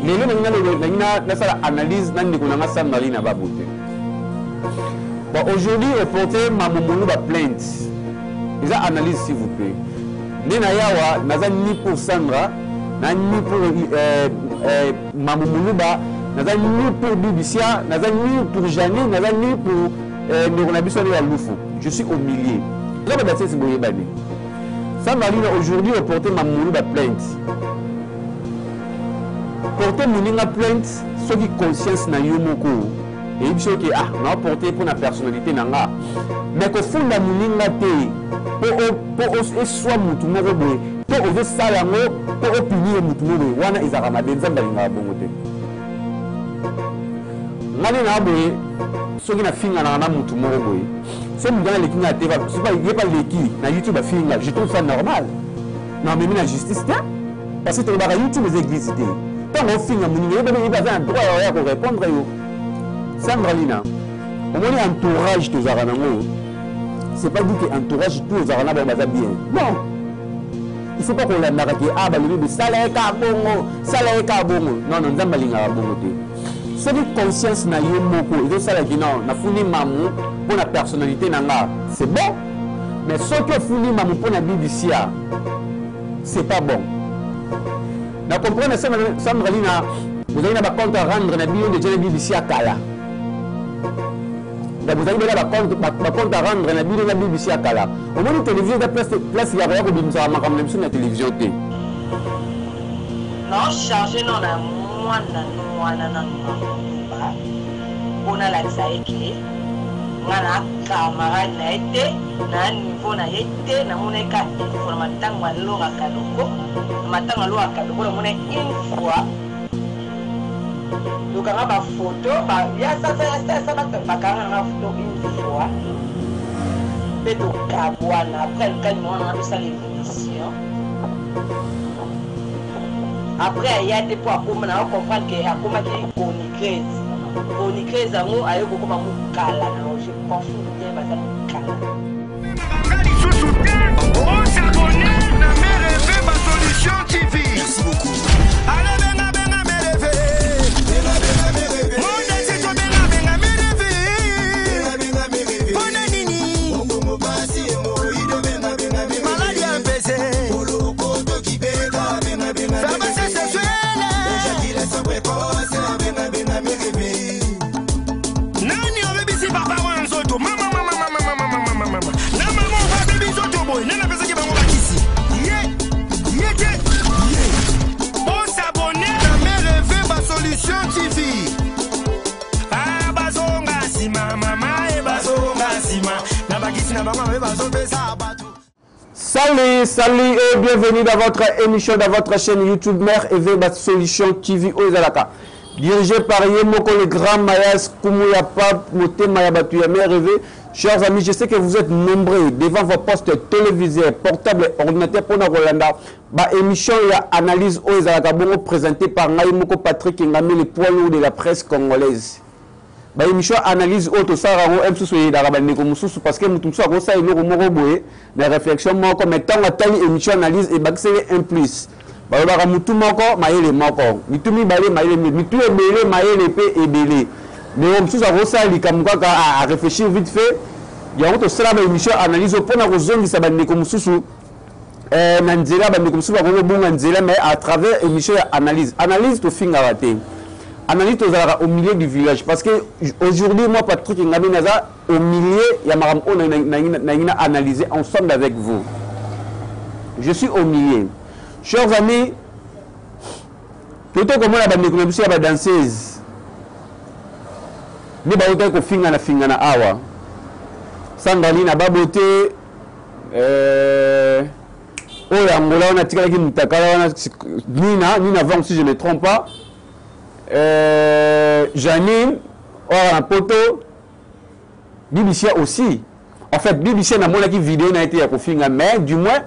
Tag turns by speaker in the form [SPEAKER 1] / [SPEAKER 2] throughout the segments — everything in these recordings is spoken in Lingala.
[SPEAKER 1] lelo na sala analyse na ndeko na Sandrine na babote. Bon, aujourd'hui reporter Mamoumoulou ba plainte. Ils ont analyse s'il vous plaît. Nena yawa naza ni pour Sandra, na ni pour Mamoumoulou ba, naza ni pour Bibicia, naza ni pour Janine, naza ni pour Neronabiso ya Loufou. Je suis au milieu. Là ba daté c'est boye bani. Sandrine aujourd'hui reporter Mamoumoulou ba plainte. Porter Mouninga plainte, ceux qui conscience na yomoko. Et il dit que non porter pour la personnalité nanga. Mais qu'au fond la Mouninga te pour soit mutumo boy, pour oser salango, pour opinier mutumo boy. Wana izarama benza balinga bongote. Ngani na boy, ceux qui na finga na mutumo boy. C'est mu dans les kinga te c'est pas il y a pas l'équipe na YouTube a finga, je trouve ça normal. Non mais la justice là parce que tu vas YouTube les églises. Tant qu'on finit, il va avoir un droit à répondre. Sandralina, on a un entourage de Zaranango. Ce n'est pas dit que l'entourage de Zaranango va bien. Non. Il ne faut pas qu'on l'a marqué. Ah, bah, le bébé, ça l'est bongo, ça l'est bongo. Non, non, non, non, non. C'est une conscience na yomoko. Et ça, non, na founi mamou pour la personnalité nanga. C'est bon. Mais ce que founi mamou pour la Bibicia, c'est pas bon. Vous comprenez, Sandralina, vous avez un compte à rendre dans le de BBC à Kala. Vous avez un compte à rendre dans le BBC à Kala. Au moins, la télévision, il y a place, il y a rien comme sur la télévision.
[SPEAKER 2] Non, chargé, non, on a la saïki. Ngana camarade na été na niveau na été na moneka pour matanga lora kaloko matanga lora kaloko na moneka une fois donc on a ba photo ba ya ça ba kana na photo une fois et donc kabwana après quand on a fait l'émission après il y a des points pour comprendre que a comment qui Onikres amour ayo kokoma mukala na je pense bien bazala mukala.
[SPEAKER 3] On s'abonne na Mereve ma solution TV. Merci beaucoup. Allez benga benga Mereve. Benga benga Mereve. Mon desi to benga benga Mereve. Benga benga Mereve. Bona nini. Bongo basi mo ido benga benga Mereve. Maladi ampese. Olo koto kibeka benga benga Mereve. Fama sexuelle. Déjà qu'il est sans précoce benga benga Mereve.
[SPEAKER 1] Salut, salut et bienvenue dans votre émission, dans votre chaîne YouTube Mère Eve Solution TV Ozalaka. Dirigé par Yemoko le grand Mayas, Koumouya Pap, Moté Mayabatu Mère Eve. Chers amis, je sais que vous êtes nombreux devant vos postes télévisés, portables, ordinateurs pour nous Rolanda. Bah émission et analyse Ozalaka Bongo présentée par Yemoko Patrick Ngami, le poids lourd de la presse congolaise. Bah émission analyse auto sararo msusu darabane ko mususu parce que mutumso akosa eloko moko boye na réflexion moko mettant atali émission analyse et baxele un plus ba ba mutu moko mayele moko mitumi bale mayele mitu ebele mayele pe ebele mais mususu akosa likamuka à réfléchir vite fait ya auto sala ba émission analyse pona ko zongisa bane ko mususu na nzela bane ko mususu ko bonga nzela mais à travers émission analyse to finga wate. Analyse au milieu du village parce que aujourd'hui moi Patrick Ngami Naza au milieu il y a madame on a analysé ensemble avec vous. Je suis au milieu. Chers amis, peut-être comment la bande de la danseuse. Ne ba autant ko finga na awa. Sangali na babote oh Angola on a tiré qui mutakala Nina vend si je ne me trompe pas. Janine, un poteau, Bibicia aussi. En fait, Bibicia n'a pas vidéo n'a été à Kofinga, mais du moins,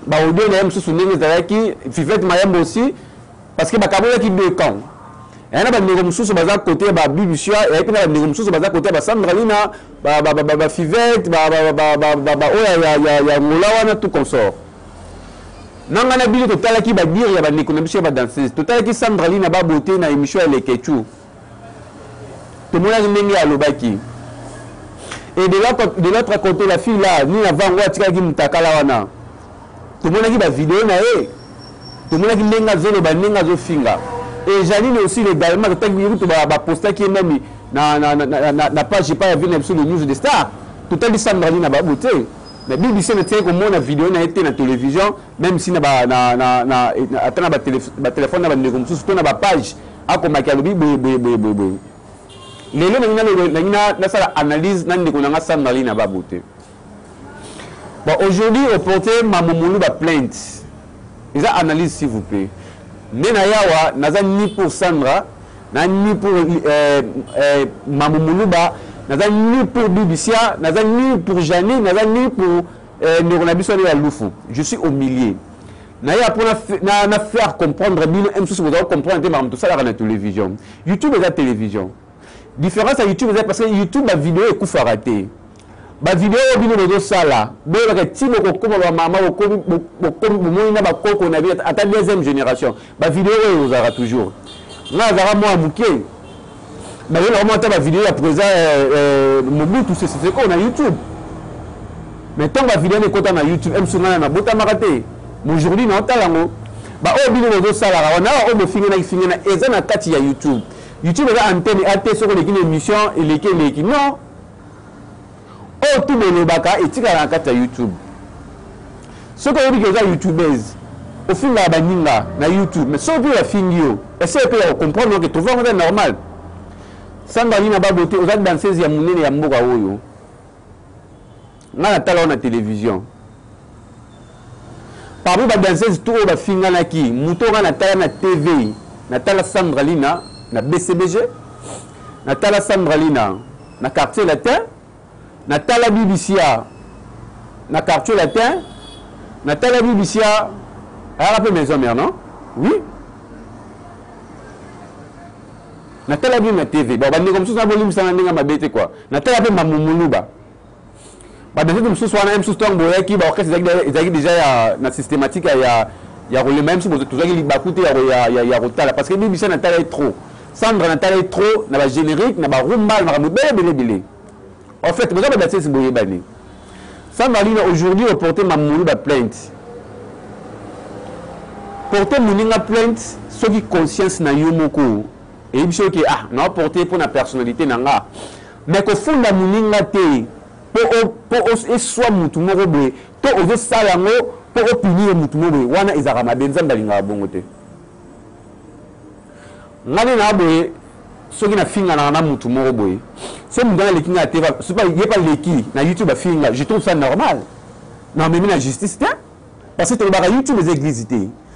[SPEAKER 1] bah au deux même se souvenir de qui Fifette Mayam aussi, parce que Bakabo qui deux camps. Et on a des négociations sur le côté de Bibicia et puis on a des négociations sur le côté de Sandralina, Fifette, il y a Moulawana tout consort. nanga na bino totalaki badire ya bandeko na biso ya badanseuse totalaki Sandraline na babote na émission ya Lekechu tomonaki ndenge alobaki et de l'autre côté la fille là ni avant atikaki mutakala wana tomonaki bavideo na ye tomonaki ndenge azoloba ndenge azofinga et Janine aussi légalement totalaki bapostaki ye même na page pas ya vina biso le news de star totali Sandraline na babote mais BBC ne tient comme la vidéo n'a été na télévision même si na attend ba téléphone na bandeko mususu to na ba page akoma kalobi boy lelo na sala analyse na ndeko na Sandraline na babote. Bon aujourd'hui au porté mamomulu ba plainte ils a analyse s'il vous plaît nena yawa naza ni pour Sandra na ni pour mamomulu ba naza ni pour BBC, naza ni pour Janine, naza ni pour Neronabiso ya Lufu. Je suis au milieu. Naya pour na faire comprendre bien même si vous allez comprendre tout ça la télévision. YouTube est la télévision. Différence à YouTube c'est parce que YouTube la vidéo est coup raté. Ba vidéo bino do sala, bo la timo ko ko ba mama ko mo na ba koko na bi ata deuxième génération. Ba vidéo vous aura toujours. Là zara moi muké. Mais il y a vraiment la vidéo à présent Mobutu c'est quoi on a YouTube mais tant la vidéo est content na YouTube même sur na bota maraté aujourd'hui na talango ba o bino do sala on a o mo finga na eza na kati ya YouTube est antenne ate sur les émissions et les non o tout le baka etika na kati ya YouTube ce que on dit que YouTubers au fin la baninga na YouTube mais so la fingio essayer de comprendre que tout va normal. Sandraline na babote aux danseuse ya munene ya mboka oyo na tala na télévision parmi ba danseuse tout ba fingana ki muto na tala na TV na tala Sandraline na BCBG na tala Sandraline na quartier latin na tala BBC na quartier latin na tala BBC à la maison mère non oui na tala bien na TV ba bande comme ça na bolim sana ndinga mabete quoi na tala pe mamumuluba ba dans cette mususu wana mususu tango yaki ba orchestre ezaki déjà ya na systématique ya rôle même si vous tozaki libakute ya rotala parce que bibisa na tala trop Sandra na tala trop na ba générique na ba rumba na mubele bele en fait vous avez daté ce boye bani Sandraline aujourd'hui reporter mamumuluba plainte porter muninga plainte ceux qui conscience na yomoko et il dit que non porté pour la personnalité nanga mais que funda muninga te pour soit mutu moko boye to ozo sala ngo pour punir mutu moko boye wana ezaka mabenza mbalinga bongo te ngani na boye soki na finga na mutu moko boye c'est mutu na lekinga te c'est pas il y a pas leki na YouTube finga je trouve ça normal non mais la justice te parce que le YouTube les églises te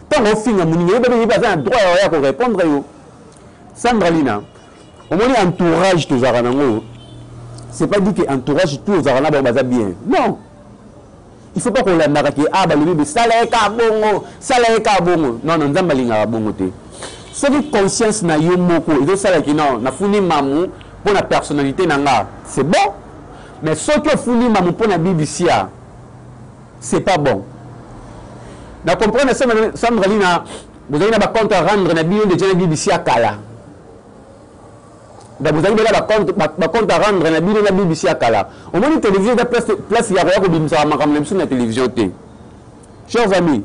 [SPEAKER 1] tant on finga muninga il pas un droit à répondre yo Sandraline, au moins entourage tous aranango. C'est pas dit que entourage tous aranango baza bien. Non. Il faut pas qu'on la narake ah ba le bébé salaika bongo. Non non nzamba linga bongo te. Cette conscience na yo moko, il faut ça que non, na funi mamu pour la personnalité nanga. C'est bon. Mais ce que funi mamu pour la BBC c'est pas bon. Na comprendre Sandraline, vous avez un compte à rendre na bio de la BBC à Kala. Vous avez un compte à rendre na bio de la BBC à Kala. Au moins une télévision de place il y a rien que ça m'a même sur la télévision té. Chers amis,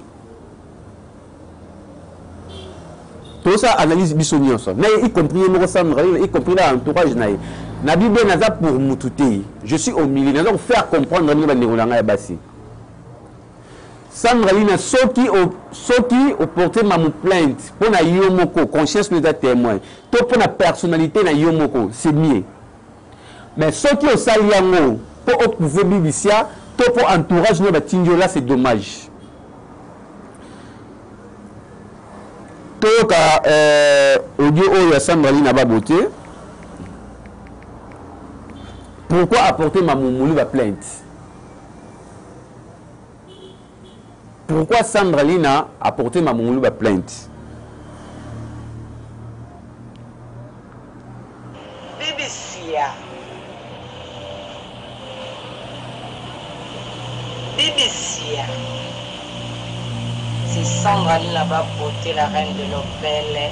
[SPEAKER 1] tout ça analyse bisognon ça. Mais y compris mon Sandraline, y compris l'entourage naï. Na Bible naza pour mututé. Je suis au milieu, naza pour faire comprendre ni ba ngolanga ya basi. Sandraline soki au porter ma plainte pour na yomoko conscience nous témoin to pour la personnalité na yomoko c'est mieux mais soki au saliango pour opposer bibicia to pour entourage no batinjo là c'est dommage to ka audio oyo Sandraline ba beauté pourquoi apporter ma mumulu ba plainte. Pourquoi Sandraline a apporté ma moulouba plainte?
[SPEAKER 2] BBC. C'est Sandra là-bas, beauté, la reine de l'Opel,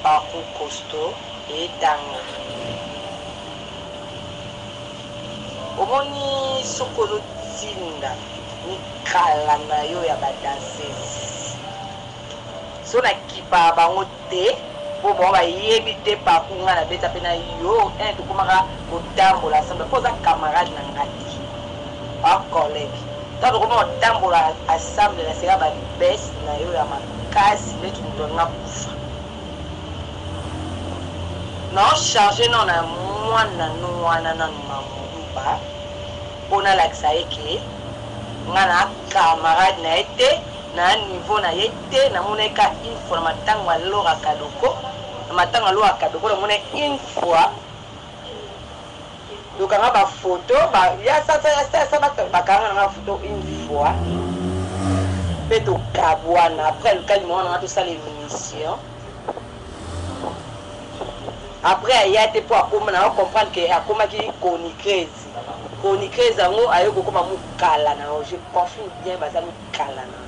[SPEAKER 2] parcours costaud et Tanga. Omoni sokolo tinda ni kala na yo ya ba danseuse. So na kipa bango te po bon ba yebi te parcours nga na beta pena yo to komaka kotambola ensemble poza camarade na ngati. Ba collègue. Tant comment tambola ensemble la sera ba best na yo ya makasi le tu ndona kufa. Non chargé non na mwana no wana na mamuba. Pona laksa eke ngana camarade na été na niveau na été na moneka une fois matango alora kadoko matango alora kadoko na mona une fois. Donc on a ma photo, il y a ça ma photo une fois. Mais donc après le cas du moment on a tout ça les munitions. Après il y a des points pour comprendre que à comment qui coniquez ango ayo ko comme mukala na je confirme bien baza mukala na.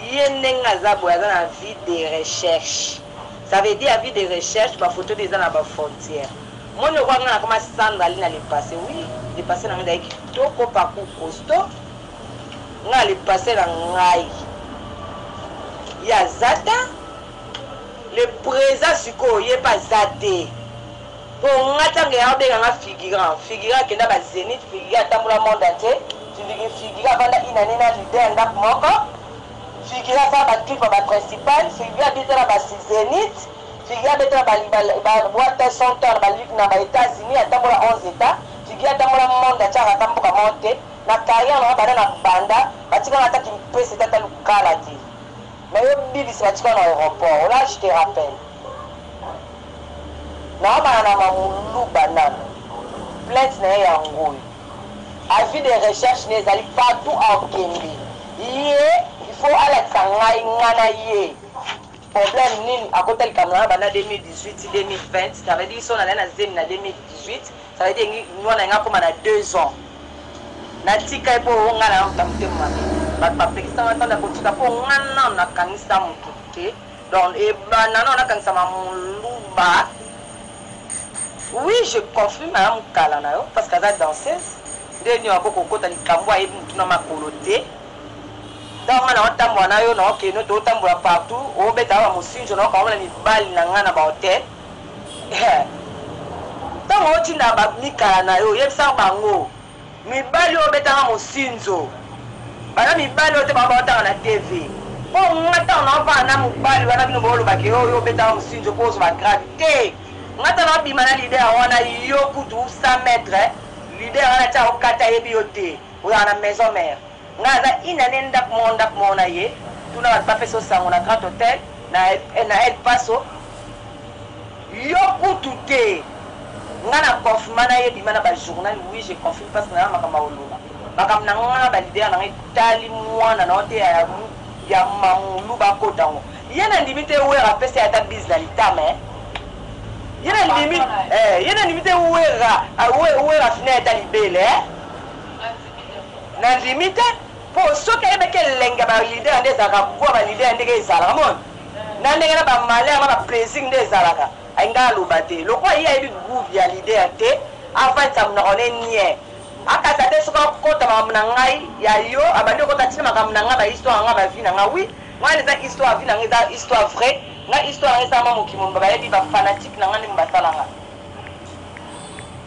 [SPEAKER 2] Yenenga za boya na vie de recherche. Ça veut dire avis de recherche, ma photo des gens à ma frontière. Moi, je vois comment Sandra Lina les passer. Oui, les passer dans le toko parcours costaud. On les passer dans Ngai. Il y a Zata. Le présent, c'est quoi? Il n'y a pas Zate. Pour on attend que un figurant. Figurant qui n'a pas Zénith, figurant dans le monde entier. Figurant pendant une année dans l'idée d'un moko. Figurant ça va tout pour la principale, figurant bien dans la Zénith, figurant bien dans la boîte son temps dans les États-Unis, à dans les 11 États, figurant dans le monde à Tchara pour monter, la carrière dans la banda, parce qu'on attaque une peu c'est à l'Ukaladi. Mais au Bibi c'est dans l'aéroport, là je te rappelle. Non, mais on a un banane, plainte n'est pas en gros. Avis de recherche n'est pas partout en Kembe. Il faut aller à Ngai. Problème nul à côté de Cameroun, 2018-2020, ça veut dire qu'ils sont allés à 2018, ça veut dire que nous avons comme 2 ans. Natika est pour on a un temps de mamie. Papa, qui s'en attend à côté de pour on a quand ça mon côté. Donc, et banana on a quand ça mon louba. Oui, je confirme à mon calanayo parce qu'elle a dansé. Dernier à beaucoup côté de Kamboa et tout dans ma coloté. Donc on a tambour na yo na ke no to tambour partout o beta wa musinjo na ko ni bali na ngana ba hotel donc o tinda ba mika na yo yebsa bango mi bali o beta wa musinjo bana mi bali o te ba ba na TV po ngata na ba na mu bali wana bino bolo ba ke yo beta wa musinjo ko so ba gratter ngata na bi mana leader wana yo kutu 100 mètres leader wana cha o kata yebi yote o na maison mère. Ngaza inane ndak mona ye tuna pas fait ça on a grand hôtel na El Paso yo kututé ngana confirmana ye bimana ba journal oui je confirme parce que na makama oluma makam na ngana ba leader na itali mwana na hotel ya mamulu ba kotango yena limite wera pesa ya ta business litame yena limite yena limite wera fenêtre libele na limite pour ceux qui aiment que l'enga ba leader des arabes quoi ba leader des salamon na ndenge ba malheur ba plaisir des alaka ainga lobate le quoi il y a eu groupe ya leader te avant ça na on nie aka ça te soka kota ba mnangai ya yo abandi kota tina makamnanga ba histoire nga ba vie na nga oui moi les histoire vie na nga histoire vrai na histoire esa mama kimomba ba yebi ba fanatique na nga ndimba salanga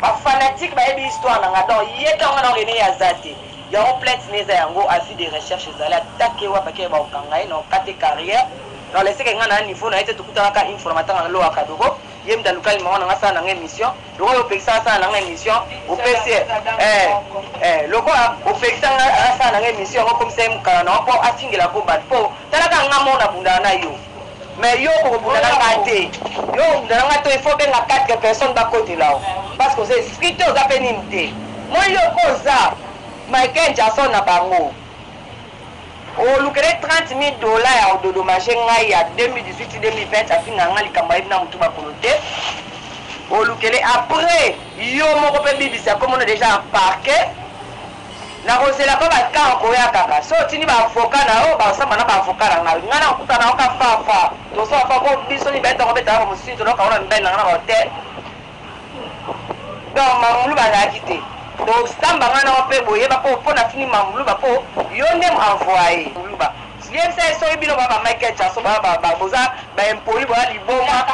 [SPEAKER 2] ba fanatique ba yebi histoire na nga donc yeka nga na rene ya zate. Il y a un plein de yango avis de recherche ils allaient attaquer wa paquet ba okangai na kate carrière dans les séquences na niveau na été tout ka informateur na lo akadogo yem da local mo na sa na émission lo yo pekisa sa na émission au PC logo au pekisa sa na émission comme ça mka na po atingela ko bad po tala ka ngamo na bunda na yo mais yo ko bunda na kate yo bunda na to il faut que na 4 personnes ba côté là parce que c'est scripté aux apenimité moi yo ko ça Michael Jackson na bango o lukere $30,000 ya ododomager ngai ya 2018-2020 afina ngali kamba ibna mutu bakolote o lukere après yo moko pe bibisa comme on est déjà en parquet na kozela pa bakaka koya kaka so tini baavoka na oyo basamba na baavoka na ngai nga na kuta na oka fafa tosala fa ko biso ni beta ko beta ko musinzo na kaona mbena na hotel donc mamulu bazalaki te tosamba nga na mpe boyeba po na fini mamulu ba po yo nde envoyé muluba yebisa so ebino ba Michael Jackson ba boza ba empoli ba liboma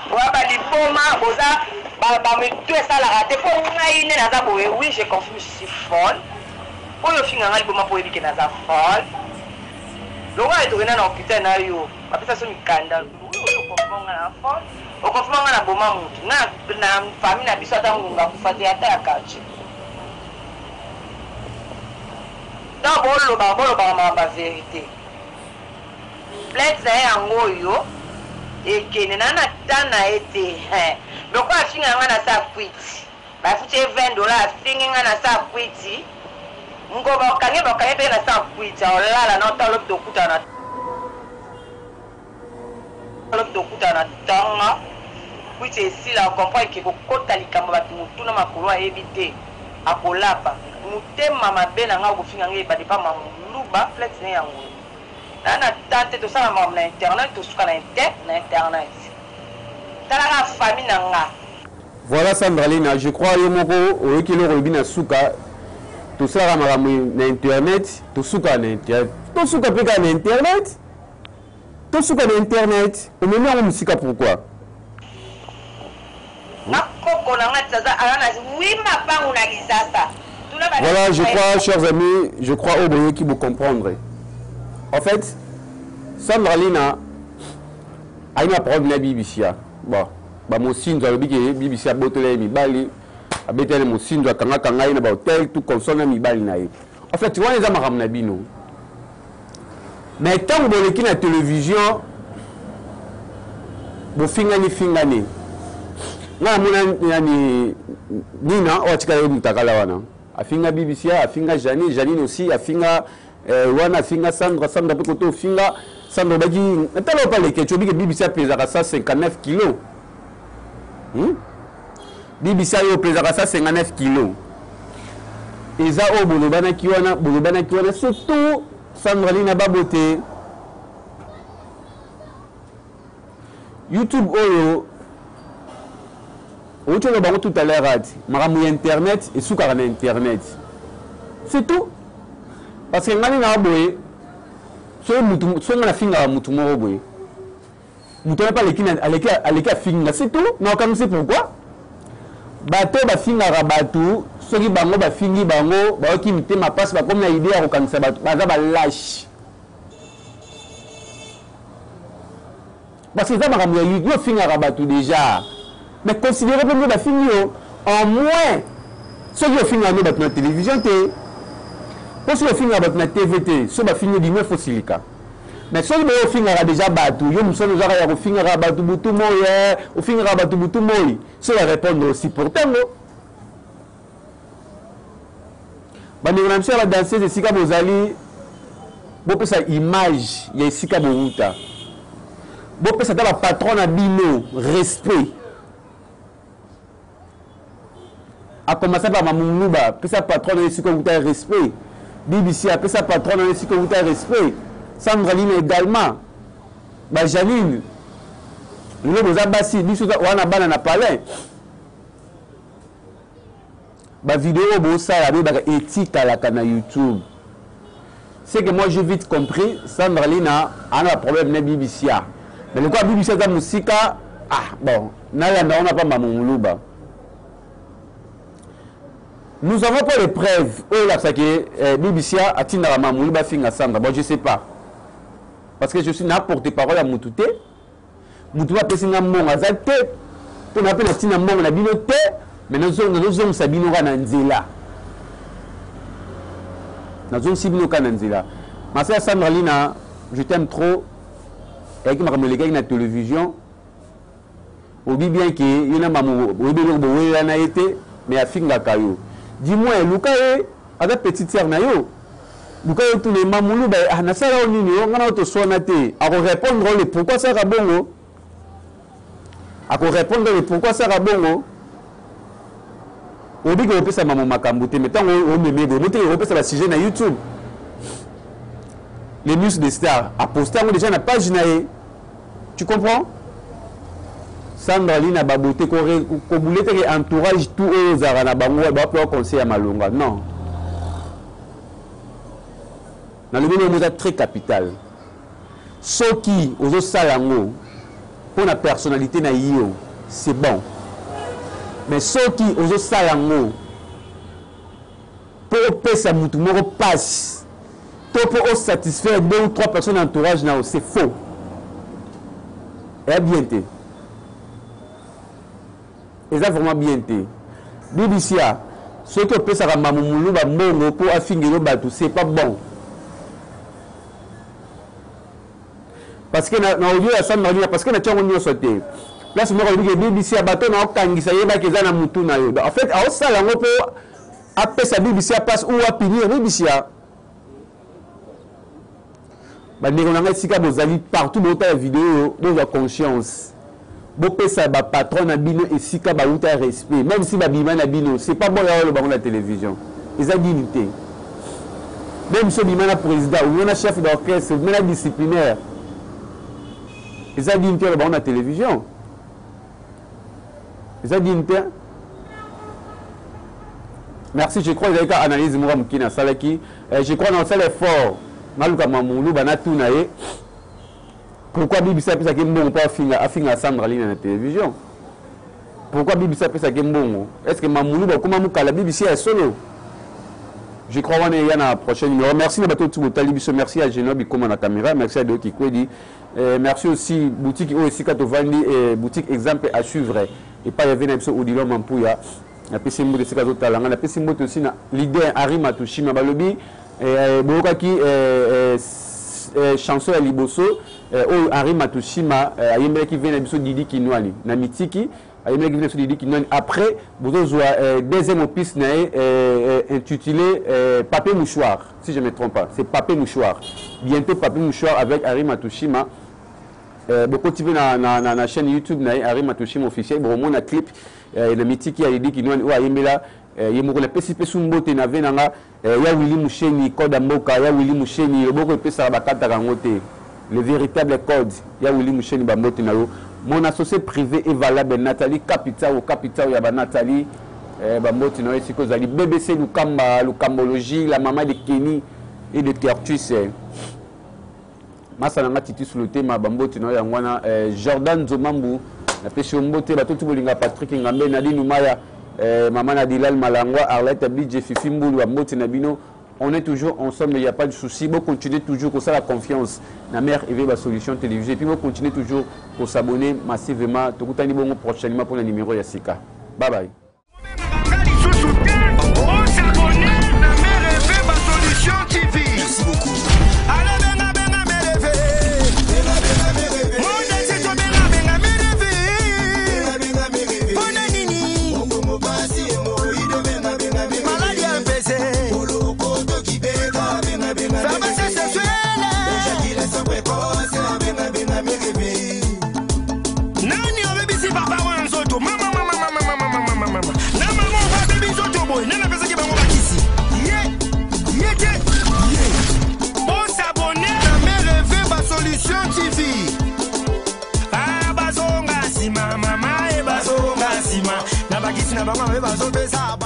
[SPEAKER 2] ba liboma boza ba me tout ça la raté pour ngai ne naza boye oui je confirme je suis folle pour yo finga ngai boma po ebike naza folle longa eto na hôpital na yo apesa so mikanda okonfirma na folle okonfirma na boma mutu na famille na biso ata ngunga kufati ata ya kachi donc boloba ba vérité plainte na yango yo ekene na tana ete donc afinga nga na sa kwiti bafuti $20 afinga nga na sa kwiti ngo bakanye pe na sa kwiti olala na otalo dokuta na tanga kwiti esila comprendre ke kokota likambo bato mutu na makolo ayebite akolapa mutema mabe na nga kofinga nga ebadepa mamuluba flex ne yango na tante tosala mambo na internet tosuka na internet talaka famille na nga.
[SPEAKER 1] Voilà Sandralina, je crois yomoko oyekilo robina suka tosala makambo na internet tosuka na internet tosuka peka na internet tosuka na internet omemi yango musika pourquoi
[SPEAKER 2] nakoko na nga tsaza alana oui mapangu na lisasa.
[SPEAKER 1] Voilà, je crois, chers amis, je crois au boye qui vous comprendrez. En fait, Sandralina a une parole de BBC. Bon, mon signe de BBC a botelé mi bali, a botelé mon signe de kanga ina ba hotel tout comme ça mi bali na. En fait, tu vois les amaram na bino. Mais tant que vous na télévision, vous fingani. Na mona ni nina o tikala mutakala wana. Afinga BBC, afinga Janine aussi, afinga wana afinga Sandra pe koto finga Sandra bagi natalo pa leke chobi ke BBC pesaka 159 kg. BBC yo pesaka 159 kg. Eza o bolobana ki wana surtout Sandra lina babote. YouTube oyo on te le tout à l'heure, maramou internet et sous carnet internet. C'est tout. Parce que ngani na boye, so na finga mutu moro boye. Mutu na pas aleka finga, c'est tout. Non comme c'est pourquoi. Bato ba finga rabatu, soki bango ba fingi bango, ba ki mite ma passe ba comme na idée à rekanisa bato, baza ba lâche. Parce que ça maramou yo finga rabatu déjà. Mais considérez que nous avons fini en moins ceux qui ont fini à notre télévision. Pour ceux qui ont fini à notre TVT, ceux qui ont fini à notre fossilica. Mais ceux qui ont fini à déjà battu, ils sont déjà à fini à battu boutou moye, au fini à battu boutou moye. Ceux qui répondent aussi pour tellement. Bani on a la danseuse de Sika Bozali. Bon ça image, il y a Sika Boruta. Bon ça la patronne à Bino, respect. A commencé par Mamoulouba, puis sa patronne a ici qu'on respect. BBC a puis sa patronne a ici qu'on respect. Sandraline également. Bah Janine. Le beaux abassi, biso wana bana na palais. Bah vidéo beau ça la ba éthique à la canal YouTube. C'est que moi j'ai vite compris, Sandraline a un problème na BBC. Mais le quoi BBC da musika bon, on n'a pas Mamoulouba. Nous avons pas les preuves. Oh là, ça qui est BBC a tina Mamoulouba finga Sandra. Bon, je sais pas. Parce que je suis n'importe parole à Moutouté. Moutouba pesinga monga zate. On appelle la tina monga na binote. Mais nous sommes sabino kananzela. Nous sommes sabino kananzela. Ma sœur Sandra Lina, je t'aime trop. Et qui m'a ramené les gars na télévision. Au bien que y en a mamou, au bien que na été, mais à finga kayo. Dis-moi, Lukae, avec petite sœur Nayo, Lukae, tous les mamoulou, na sala nini, on a auto sonate, à répondre le pourquoi ça rabongo, à répondre le pourquoi ça rabongo. obi ko opesa mama makambo te metango o memego mote opesa ba sujet na YouTube les news des stars a posté déjà na page na ye tu comprends Sandra Lina baboté ko boulete que entourage tout aux arana bango ba pour conseil à malonga non na le mot est très capital ceux qui aux salango pour la personnalité na yo c'est bon mais ceux qui aux salango pour pesa mutu moko passe to pour satisfaire 2 ou 3 personnes entourage na c'est faux et bien té et ça vraiment bien té BBC ceux qui pesa ka mamumulu ba mbongo pour afingelo batu c'est pas bon parce que na audio ya Sandra Lina parce que na tchongo nyo sauté là c'est moi qui dis BBC a bateau na okangisa yeba keza na mutu na yo en fait a osala ngo po apesa BBC passe ou a punir BBC ba ndeko nanga sika bozali partout dans ta vidéo dans la conscience bo pesa ba patron na bino et sika ba uta respect même si ba bima na bino c'est pas bon ya le bango la télévision ils a dignité même si bima na président ou na chef d'orchestre ou na disciplinaire ils a dignité le bango la télévision ils a dignité merci je crois que vous avez analysé moi mukina salaki je crois dans ça effort maluka mamulu bana tunaye pourquoi BBC pesa ke mbongo pas afinga Sandra Lina na télévision pourquoi BBC pesa ke mbongo est-ce que mamulu ba comment mukala BBC est solo je crois on est na prochaine numéro merci na bato tout talibiso merci à Genobi comme na caméra merci à Doki Kwedi merci aussi boutique aussi Katovandi boutique exemple à suivre et pas y avait na biso Odilo Mampuya na pesi mbo de sika zo talanga na pesi mbo aussi na leader Arima Tushima balobi Bokaki chanson ya liboso o Henri Matushima ayembele ki vient na biso Didi Kinwani na mitiki ayembele ki vient na biso Didi Kinwani après bozozwa deuxième opus na intitulé Papier Mouchoir si je me trompe pas c'est Papier Mouchoir bientôt Papier Mouchoir avec Henri Matushima beaucoup de na chaîne YouTube na Henri Matushima officiel bon mon clip na mitiki ya Didi Kinwani o ayembela yemoko na pesi pesu mbote na venanga ya Willy Musheni code mboka ya Willy Musheni loboko pesa bakata kangote le véritable code ya Willy Musheni ba mbote na yo mon associé privé est valable Nathalie Capital ya ba Nathalie ba mbote na yo siko zali BBC Lukambologie la maman de Kenny et de Tertus masa nanga titi sur le thème ba mbote na yo yangwana Jordan Zomambu na pesi mbote ba tutu bolinga Patrick Ngambe Nadine Umaya Maman Adilal Malangwa, Arlette Abidje, Fifi Mboulou, Amoti Nabino, on est toujours ensemble, il n'y a pas de souci. Vous continuez toujours pour ça la confiance. La mère et la solution télévisée. Puis vous continuez toujours pour s'abonner massivement. Tout le temps, prochainement pour le numéro Yassika. Bye bye. Merci beaucoup.
[SPEAKER 3] Na bagisi na bango beba zo pesa